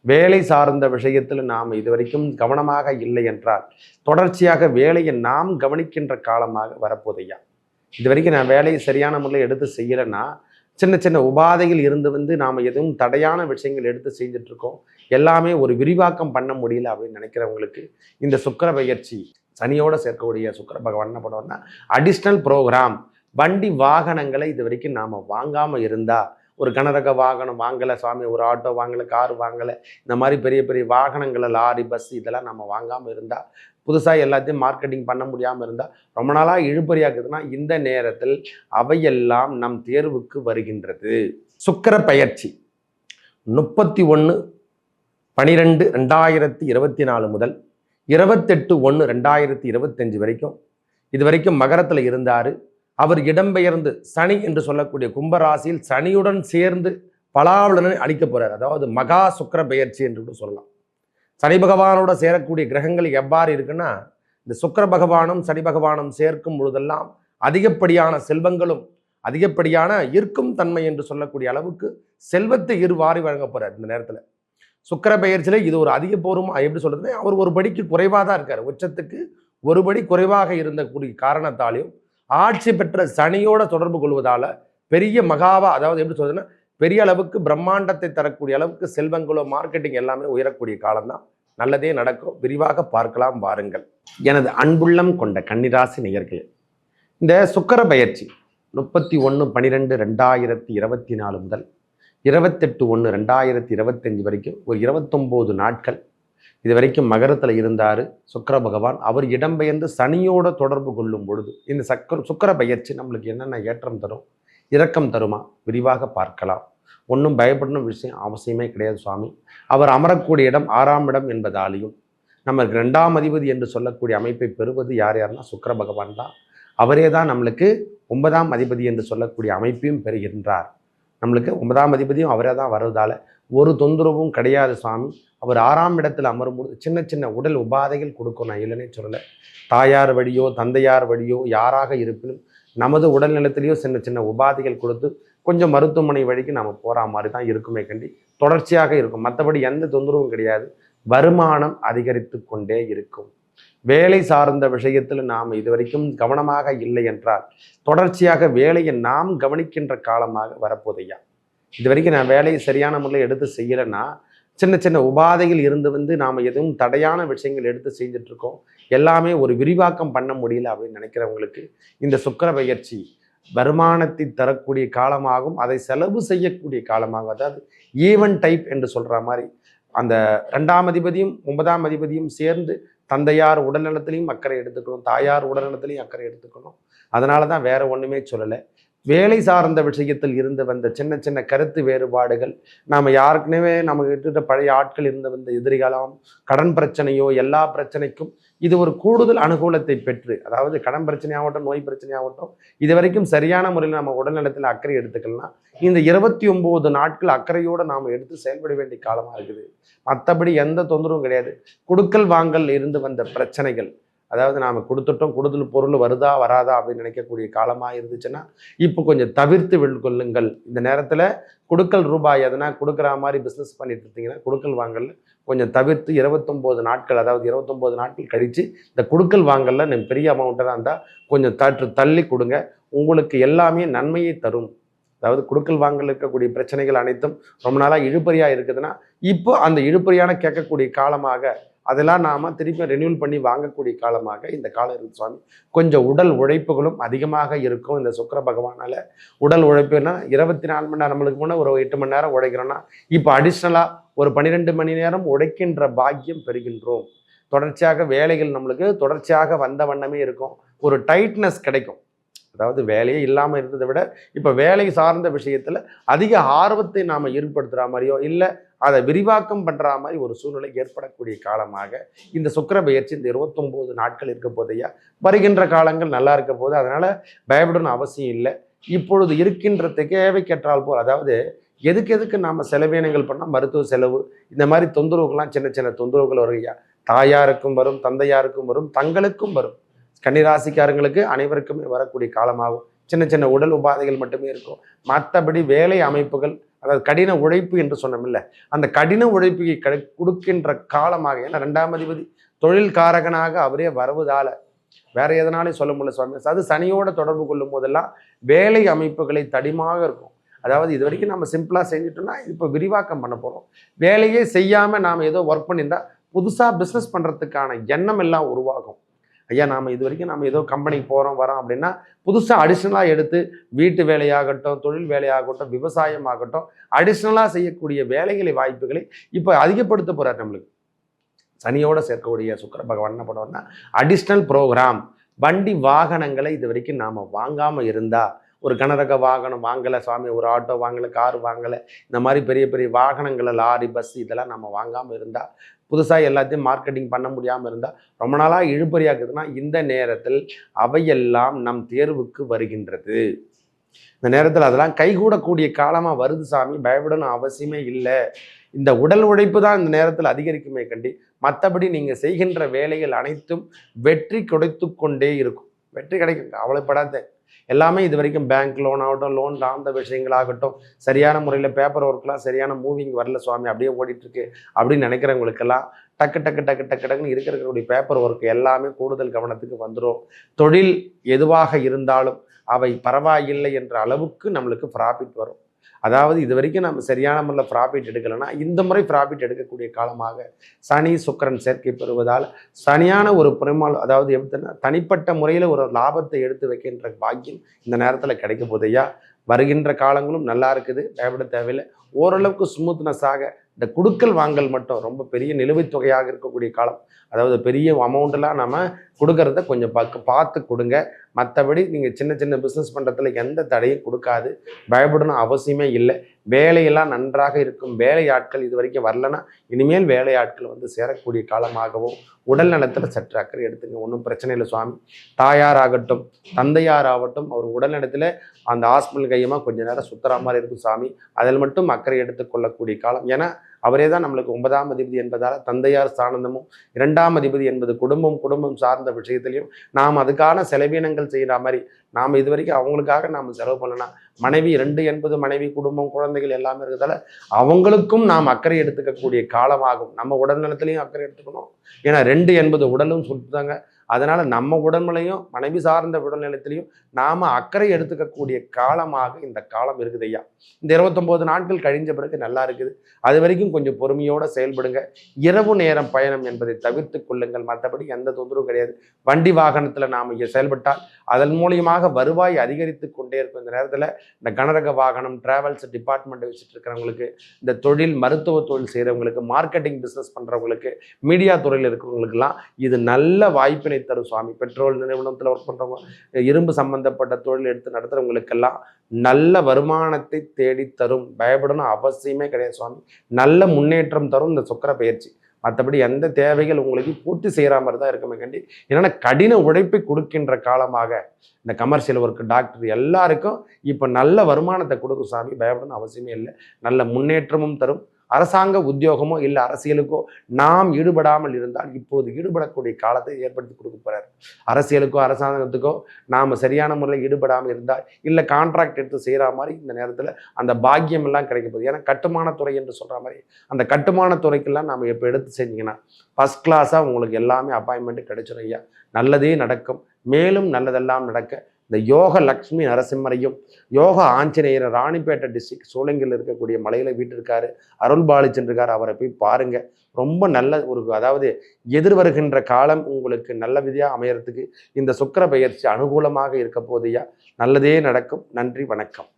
வேலை சார்ந்த விஷயத்தில் நாம் இதுவரைக்கும் கவனமாக இல்லை என்றால் தொடர்ச்சியாக வேலையை நாம் கவனிக்கின்ற காலமாக வரப்போதையா. இது வரைக்கும் நான் வேலையை சரியான முறையில் எடுத்து செய்யலைன்னா சின்ன சின்ன உபாதைகள் இருந்து நாம் எதுவும் தடையான விஷயங்கள் எடுத்து செஞ்சுட்டு இருக்கோம், எல்லாமே ஒரு விரிவாக்கம் பண்ண முடியல அப்படின்னு நினைக்கிறவங்களுக்கு இந்த சுக்கிர பயிற்சி சனியோட சேர்க்கக்கூடிய சுக்கிர பகவான் என்ன பண்ணுவார்னா அடிஷ்னல் ப்ரோக்ராம். வண்டி வாகனங்களை இது வரைக்கும் நாம் வாங்காமல் இருந்தால், ஒரு கனரக வாகனம் வாங்கலை சுவாமி, ஒரு ஆட்டோ வாங்கலை, கார் வாங்கலை, இந்த மாதிரி பெரிய பெரிய வாகனங்களை லாரி பஸ் இதெல்லாம் நம்ம வாங்காமல் இருந்தால், புதுசாக எல்லாத்தையும் மார்க்கெட்டிங் பண்ண முடியாமல் இருந்தால், ரொம்ப நாளாக இழுபறியாக்குதுன்னா இந்த நேரத்தில் அவையெல்லாம் நம் தேர்வுக்கு வருகின்றது. சுக்கிர பயிற்சி 31/12/2024 முதல் 28/1/2025 வரைக்கும், இது வரைக்கும் மகரத்தில் இருந்தார். அவர் இடம்பெயர்ந்து சனி என்று சொல்லக்கூடிய கும்பராசியில் சனியுடன் சேர்ந்து பலாவலனை அளிக்க போறார். அதாவது மகா சுக்கிர பெயர்ச்சி என்று கூட சொல்லலாம். சனி பகவானோட சேரக்கூடிய கிரகங்கள் எவ்வாறு இருக்குன்னா, இந்த சுக்கிர பகவானும் சனி பகவானும் சேர்க்கும் பொழுதெல்லாம் அதிகப்படியான செல்வங்களும் அதிகப்படியான ஈர்க்கும் தன்மை என்று சொல்லக்கூடிய அளவுக்கு செல்வத்தை இருவாரி வழங்க போறார். இந்த நேரத்தில் சுக்கிர பெயர்ச்சியில இது ஒரு அதிக போரும் எப்படி சொல்றதுன்னா, அவர் ஒரு படிக்கு குறைவாக தான் இருக்கார். உச்சத்துக்கு ஒரு படி குறைவாக இருந்தக்கூடிய காரணத்தாலையும் ஆட்சி பெற்ற சனியோட தொடர்பு கொள்வதால பெரிய மகாவா, அதாவது எப்படி சொல்றதுன்னா பெரிய அளவுக்கு பிரம்மாண்டத்தை தரக்கூடிய அளவுக்கு செல்வங்களோ மார்க்கெட்டிங் எல்லாமே உயரக்கூடிய காலம்தான். நல்லதே நடக்கும். விரிவாக பார்க்கலாம் வாருங்கள். எனது அன்புள்ளம் கொண்ட கன்னிராசி நேயர்களே, இந்த சுக்கிர பயிற்சி 31/12/2024 முதல் 28/1/2025 வரைக்கும் ஒரு 29 நாட்கள் இது வரைக்கும் மகரத்தில் இருந்தார் சுக்கிர பகவான். அவர் இடம்பெயர்ந்து சனியோட தொடர்பு கொள்ளும் பொழுது இந்த சுக்கிர பயிற்சி நம்மளுக்கு என்னென்ன ஏற்றம் தரும், இரக்கம் தருமா, விரிவாக பார்க்கலாம். ஒன்றும் பயப்படணும் விஷயம் அவசியமே கிடையாது சுவாமி. அவர் அமரக்கூடிய இடம் 6ஆம் இடம் என்பதாலையும் நமக்கு 2ஆம் அதிபதி என்று சொல்லக்கூடிய அமைப்பை பெறுவது யார் யாருன்னா சுக்கிர பகவான் தான். அவரே தான் நம்மளுக்கு 9ஆம் அதிபதி என்று சொல்லக்கூடிய அமைப்பையும் பெறுகின்றார். நம்மளுக்கு 9ஆம் அதிபதியும் அவரே தான் வருவதால ஒரு தொந்தரவும் கிடையாது சுவாமி. அவர் 6ஆம் இடத்தில் அமரும்போது சின்ன சின்ன உடல் உபாதைகள் கொடுக்கும். நான் இல்லைன்னே சொல்லலை. தாயார் வழியோ தந்தையார் வழியோ யாராக இருப்பினும் நமது உடல் நிலத்திலேயோ சின்ன சின்ன உபாதைகள் கொடுத்து கொஞ்சம் மருத்துவமனை வழிக்கு நாம் போகிற மாதிரி தான் இருக்குமே கண்டி தொடர்ச்சியாக இருக்கும். மற்றபடி எந்த தொந்தரவும் கிடையாது. வருமானம் அதிகரித்து கொண்டே இருக்கும். வேலை சார்ந்த விஷயத்தில் நாம் இதுவரைக்கும் கவனமாக இல்லை என்றால் தொடர்ச்சியாக வேலையை நாம் கவனிக்கின்ற காலமாக வரப்போதையா. இது வரைக்கும் நான் வேலையை சரியான முறையில் எடுத்து செய்யலைன்னா சின்ன சின்ன உபாதைகள் இருந்து நாம் எதுவும் தடையான விஷயங்கள் எடுத்து செஞ்சுட்டு இருக்கோம், எல்லாமே ஒரு விரிவாக்கம் பண்ண முடியல அப்படின்னு நினைக்கிறவங்களுக்கு இந்த சுக்கிர பயிற்சி வருமானத்தை தரக்கூடிய காலமாகும். அதை செலவு செய்யக்கூடிய காலமாகும். அதாவது ஈவன் டைப் என்று சொல்ற மாதிரி அந்த 2ஆம் அதிபதியும் 9ஆம் அதிபதியும் சேர்ந்து தந்தையார் உடல்நலத்திலையும் அக்கறை எடுத்துக்கணும், தாயார் உடல்நலத்திலையும் அக்கறை எடுத்துக்கணும். அதனால தான் வேற ஒன்றுமே சொல்லலை. வேலை சார்ந்த விஷயத்தில் இருந்து வந்த சின்ன சின்ன கருத்து வேறுபாடுகள், நாம் யாருக்குனவே நம்ம கிட்ட பழைய ஆட்கள் இருந்து வந்த எதிரிகளாம் கடன் பிரச்சனையோ எல்லா பிரச்சனைக்கும் இது ஒரு கூடுதல் அனுகூலத்தை பெற்று, அதாவது கடன் பிரச்சனையாகட்டும் நோய் பிரச்சனையாகட்டும் இது வரைக்கும் சரியான முறையில் நம்ம உடல்நலத்தில் அக்கறை எடுத்துக்கலாம். இந்த 29 நாட்கள் அக்கறையோடு நாம் எடுத்து செயல்பட வேண்டிய காலமாக இருக்குது. மற்றபடி எந்த தொந்தரவும் கிடையாது. கொடுக்கல் வாங்கல் இருந்து வந்த பிரச்சனைகள், அதாவது நாம் கொடுத்துட்டோம், கொடுதல் பொருள் வருதா வராதா அப்படின்னு நினைக்கக்கூடிய காலமாக இருந்துச்சுன்னா இப்போ கொஞ்சம் தவிர்த்து கொள்ளுங்கள். இந்த நேரத்தில் கொடுக்கல் ரூபாய் எதனா கொடுக்குற மாதிரி பிஸ்னஸ் பண்ணிட்டு இருந்தீங்கன்னா கொடுக்கல் வாங்கல கொஞ்சம் தவிர்த்து 29 நாட்கள், அதாவது 29 நாட்கள் கழித்து இந்த கொடுக்கல் வாங்கல நம்ம பெரிய அமௌண்ட்டாக இருந்தால் கொஞ்சம் தள்ளி கொடுங்க. உங்களுக்கு எல்லாமே நன்மையை தரும். அதாவது கொடுக்கல் வாங்கல் இருக்கக்கூடிய பிரச்சனைகள் அனைத்தும் ரொம்ப நாளாக இழுபறியாக இருக்குதுன்னா இப்போ அந்த இழுபறியான கேட்கக்கூடிய காலமாக அதெல்லாம் நாம் திருப்பி ரெனியூல் பண்ணி வாங்கக்கூடிய காலமாக இந்த காலம் இருக்குது சுவாமி. கொஞ்சம் உடல் உழைப்புகளும் அதிகமாக இருக்கும். இந்த சுக்கிர பகவானால் உடல் உழைப்புனா 24 மணி நேரம், நம்மளுக்கு முன்னே ஒரு 8 மணி நேரம் உழைக்கிறோன்னா இப்போ அடிஷ்னலாக ஒரு 12 மணி நேரம் உழைக்கின்ற பாக்கியம் பெறுகின்றோம். தொடர்ச்சியாக வேலைகள் நம்மளுக்கு தொடர்ச்சியாக வந்த வண்ணமே இருக்கும். ஒரு டைட்னஸ் கிடைக்கும். அதாவது வேலையே இல்லாமல் இருந்ததை விட இப்போ வேலை சார்ந்த விஷயத்தில் அதிக ஆர்வத்தை நாம் ஏற்படுத்துகிற மாதிரியோ இல்லை அதை விரிவாக்கம் பண்ணுற மாதிரி ஒரு சூழ்நிலை ஏற்படக்கூடிய காலமாக இந்த சுக்கிர பயிற்சி இந்த 29 நாட்கள் இருக்க போதையா. வருகின்ற காலங்கள் நல்லா இருக்க போது, அதனால் பயப்படணும் அவசியம் இல்லை. இப்பொழுது இருக்கின்ற தேவைக்கேற்றால் போல், அதாவது எதுக்கு நாம் செலவினங்கள் பண்ணால் மருத்துவ செலவு இந்த மாதிரி தொந்தரவுகள்லாம் சின்ன சின்ன தொந்தரவுகள் வருகையா தாயாருக்கும் வரும், தந்தையாருக்கும் வரும், தங்களுக்கும் வரும். கன்னிராசிக்காரங்களுக்கு அனைவருக்குமே வரக்கூடிய காலமாகும். சின்ன சின்ன உடல் உபாதைகள் மட்டுமே இருக்கும். மற்றபடி வேலை அமைப்புகள், அதாவது கடின உழைப்பு என்று சொன்னோம்ல, அந்த கடின உழைப்புக்கு கொடுக்கின்ற காலமாக, ஏன்னா 2ஆம் அதிபதி தொழில் காரகனாக அவரே வருவதால வேற எதனாலையும் சொல்ல முடியல சுவாமி. அது சனியோட தொடர்பு கொள்ளும் போதெல்லாம் வேலை அமைப்புகளை தடிமாக இருக்கும். அதாவது இது வரைக்கும் நம்ம சிம்பிளா செஞ்சுட்டோம்னா இப்போ விரிவாக்கம் பண்ண போறோம். வேலையே செய்யாம நாம ஏதோ ஒர்க் பண்ணியிருந்தா புதுசா பிஸ்னஸ் பண்றதுக்கான எண்ணம் எல்லாம் உருவாகும். ஐயா நாம இது வரைக்கும் நம்ம ஏதோ கம்பெனிக்கு போறோம் வரோம் அப்படின்னா புதுசா அடிஷ்னலா எடுத்து வீட்டு வேலையாகட்டும், தொழில் வேலையாகட்டும், விவசாயம் ஆகட்டும், அடிஷ்னலா செய்யக்கூடிய வேலைகளை வாய்ப்புகளை இப்போ அதிகப்படுத்த போறார் நம்மளுக்கு. சனியோட சேர்க்கக்கூடிய சுக்கிர பகவான் என்ன பண்ணுவார்னா அடிஷ்னல் ப்ரோக்ராம். வண்டி வாகனங்களை இது வரைக்கும் நாம் வாங்காமல் இருந்தால், ஒரு கனரக வாகனம் வாங்கலை சுவாமி, ஒரு ஆட்டோ வாங்கலை, கார் வாங்கலை, இந்த மாதிரி பெரிய பெரிய வாகனங்களை லாரி பஸ் இதெல்லாம் நம்ம வாங்காமல் இருந்தால், புதுசாக எல்லாத்தையும் மார்க்கெட்டிங் பண்ண முடியாமல் இருந்தால், ரொம்ப நாளாக இழுபறியாக்குதுன்னா இந்த நேரத்தில் அவையெல்லாம் நம் தேர்வுக்கு வருகின்றது. இந்த நேரத்தில் அதெல்லாம் கைகூடக்கூடிய காலமாக வருது சாமி, பயப்படணும் அவசியமே இல்லை. இந்த உடல் உழைப்பு தான் இந்த நேரத்தில் அதிகரிக்குமே கண்டி, மற்றபடி நீங்கள் செய்கின்ற வேலைகள் அனைத்தும் வெற்றி கிடைத்து கொண்டே இருக்கும். வெற்றி கிடைக்கும், கவலைப்படாத. எல்லாமே இது வரைக்கும் பேங்க் லோன் ஆகட்டும், லோன் சார்ந்த விஷயங்களாகட்டும், சரியான முறையில் பேப்பர் ஒர்க்லாம் சரியான மூவிங் வரல சுவாமி, அப்படியே ஓடிட்டுருக்கு அப்படின்னு நினைக்கிறவங்களுக்கெல்லாம் டக்கு டக்கு டக்கு டக்கு டக்குன்னு இருக்கிறக்கூடிய பேப்பர் ஒர்க் எல்லாமே கூடுதல் கவனத்துக்கு வந்துடும். தொழில் எதுவாக இருந்தாலும் அவை பரவாயில்லை என்ற அளவுக்கு நம்மளுக்கு ப்ராஃபிட் வரும். அதாவது இது வரைக்கும் நம்ம சரியான முறையில் ப்ராஃபிட் எடுக்கலைன்னா இந்த முறை ப்ராஃபிட் எடுக்கக்கூடிய காலமாக சனி சுக்கிரன் சேர்க்கை பெறுவதால் சரியான ஒரு பெருமாள், அதாவது எப்படின்னா தனிப்பட்ட முறையில் ஒரு லாபத்தை எடுத்து வைக்கின்ற பாக்கியம் இந்த நேரத்தில் கிடைக்க போதையா. வருகின்ற காலங்களும் நல்லா இருக்குது, பயப்பட தேவையில்லை. ஓரளவுக்கு ஸ்மூத்னஸாக இந்த குடுக்கல் வாங்கல் மட்டும் ரொம்ப பெரிய நிலுவைத் தொகையாக இருக்கக்கூடிய காலம். அதாவது பெரிய அமௌண்ட்டெலாம் நம்ம கொடுக்கறத கொஞ்சம் பார்த்து கொடுங்க. மற்றபடி நீங்கள் சின்ன சின்ன பிஸ்னஸ் பண்ணுறதுல எந்த தடையும் கொடுக்காது, பயப்படணும் அவசியமே இல்லை. வேலையெல்லாம் நன்றாக இருக்கும். வேலையாட்கள் இது வரைக்கும் வரலன்னா இனிமேல் வேலையாட்கள் வந்து சேரக்கூடிய காலமாகவும், உடல் நலத்தில் சற்று அக்கறை எடுத்துங்க, ஒன்றும் பிரச்சனை இல்லை சுவாமி. தாயாராகட்டும் தந்தையாராகட்டும் அவர் உடல் நலத்தில் அந்த ஹாஸ்பிட்டல் கையமாக கொஞ்சம் நேரம் சுத்துற மாதிரி இருக்கும் சாமி, அதில் மட்டும் அக்கறை எடுத்துக்கொள்ளக்கூடிய காலம். ஏன்னா அவரே தான் நம்மளுக்கு 9ஆம் அதிபதி என்பதால் தந்தையார் சானந்தமும், 2ஆம் அதிபதி என்பது குடும்பம் சார்ந்த விஷயத்திலையும் நாம் அதுக்கான செலவீனங்கள் செய்கிற மாதிரி நாம் இது வரைக்கும் அவங்களுக்காக நாம் செலவு பண்ணலாம். மனைவி 2 என்பது மனைவி, குடும்பம், குழந்தைகள் எல்லாமே இருக்கிறதால அவங்களுக்கும் நாம் அக்கறை எடுத்துக்கக்கூடிய காலமாகும். நம்ம உடல்நலத்திலையும் அக்கறை எடுத்துக்கணும். ஏன்னா 2 என்பது உடலும் சொல்லிட்டாங்க. அதனால நம்ம உடல்நிலையும் மனைவி சார்ந்த உடல்நிலத்திலையும் நாம அக்கறை எடுத்துக்கக்கூடிய காலமாக இந்த காலம் இருக்குது ஐயா. இந்த 29 நாட்கள் கழிஞ்ச பிறகு நல்லா இருக்குது. அது வரைக்கும் கொஞ்சம் பொறுமையோட செயல்படுங்க. இரவு நேரம் பயணம் என்பதை தவிர்த்து கொள்ளுங்கள். மற்றபடி எந்த தொந்தரவும் கிடையாது. வண்டி வாகனத்துல நாம செயல்பட்டால் அதன் மூலியமாக வருவாய் அதிகரித்து கொண்டே இருக்கும். இந்த நேரத்துல இந்த கனரக வாகனம், டிராவல்ஸ் டிபார்ட்மெண்ட் வச்சுட்டு இருக்கிறவங்களுக்கு, இந்த தொழில் மருத்துவ தொழில் செய்கிறவங்களுக்கு, மார்க்கெட்டிங் பிஸ்னஸ் பண்றவங்களுக்கு, மீடியா துறையில் இருக்கிறவங்களுக்கெல்லாம் இது நல்ல வாய்ப்பினை தரும் சுவாமி. பெட்ரோல் நிறுவனத்தில் ஒர்க் பண்றவங்க, இரும்பு சம்பந்தப்பட்ட தொழில் எடுத்து நடத்துறவங்களுக்கெல்லாம் நல்ல வருமானத்தை தேடி தரும். பயப்படணும் அவசியமே கிடையாது சுவாமி. நல்ல முன்னேற்றம் தரும் இந்த சுக்கிர பயிற்சி. மற்றபடி எந்த தேவைகள் உங்களுக்கு பூர்த்தி செய்கிற மாதிரி தான் இருக்குமே கண்டி. ஏன்னா கடின உழைப்பை கொடுக்கின்ற காலமாக இந்த கமர்ஷியல் ஒர்க், டாக்டர் எல்லாருக்கும் இப்போ நல்ல வருமானத்தை கொடுக்கும் சாமி. பயப்படணும் அவசியமே இல்லை. நல்ல முன்னேற்றமும் தரும். அரசாங்க உத்தியோகமோ இல்லை அரசியலுக்கோ நாம் ஈடுபடாமல் இருந்தால் இப்போது ஈடுபடக்கூடிய காலத்தை ஏற்படுத்தி கொடுக்க போறார். அரசியலுக்கோ அரசாங்கத்துக்கோ நாம் சரியான முறையில் ஈடுபடாமல் இருந்தால், இல்லை கான்ட்ராக்ட் எடுத்து செய்கிற மாதிரி இந்த நேரத்தில் அந்த பாக்கியம் எல்லாம் கிடைக்க போகுது. ஏன்னா கட்டுமானத்துறை என்று சொல்கிற மாதிரி அந்த கட்டுமானத்துறைக்கெல்லாம் நாம் இப்போ எடுத்து செஞ்சீங்கன்னா ஃபஸ்ட் கிளாஸாக உங்களுக்கு எல்லாமே அப்பாயின்மெண்ட்டு கிடைச்சிடும் ஐயா. நல்லதே நடக்கும். மேலும் நல்லதெல்லாம் நடக்க இந்த யோக லக்ஷ்மி நரசிம்மரையும், யோக ஆஞ்சநேயர் ராணிப்பேட்டை டிஸ்ட்ரிக்ட் சோழங்கில் இருக்கக்கூடிய மலையில வீட்டு இருக்காரு, அருள்பாலி சென்றிருக்காரு. அவரை போய் பாருங்க. ரொம்ப நல்ல ஒரு, அதாவது எதிர்வருகின்ற காலம் உங்களுக்கு நல்ல விதியாக அமையறதுக்கு இந்த சுக்கிர பெயர்ச்சி அனுகூலமாக இருக்க போதையா. நல்லதே நடக்கும். நன்றி, வணக்கம்.